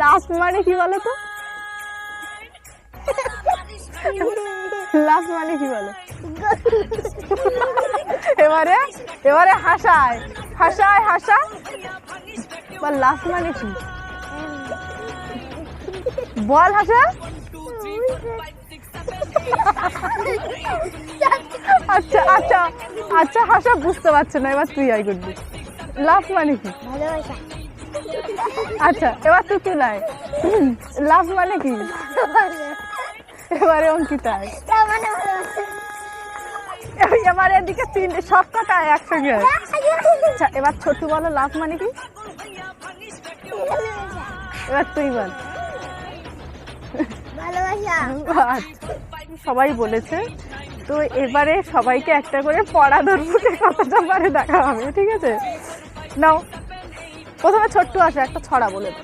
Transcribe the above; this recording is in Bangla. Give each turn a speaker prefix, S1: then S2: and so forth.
S1: লাভ মানে কি বলো তো? লাভ মানে কি বলো? এবারে এবারে হাসায় হাসায় হাসা বা লাভ মানে কি বল? হাসা। আচ্ছা আচ্ছা আচ্ছা হাসা বুঝতে পারছো না, এবার তুই আই করবি। লাভ মানে কি?
S2: ভালোবাসা।
S1: আচ্ছা এবার তুই তুলাই লাভ মানে কি? এবারে অঙ্কিতা আয়।
S2: তার মানে ভালোবাসা।
S1: এবার এদিকে তিনটে সব কটা একসঙ্গে। আচ্ছা এবার ছোটু বলো লাভ মানে কি? এবার তুই বল।
S2: ভালোবাসা।
S1: আচ্ছা, সবাই বলেছে তো এবারে সবাইকে একটা করে পড়া ধরবো, কতটা পারে দেখা হবে, ঠিক আছে? নাও প্রথমে ছোট্ট আসে একটা ছড়া বলে দাও।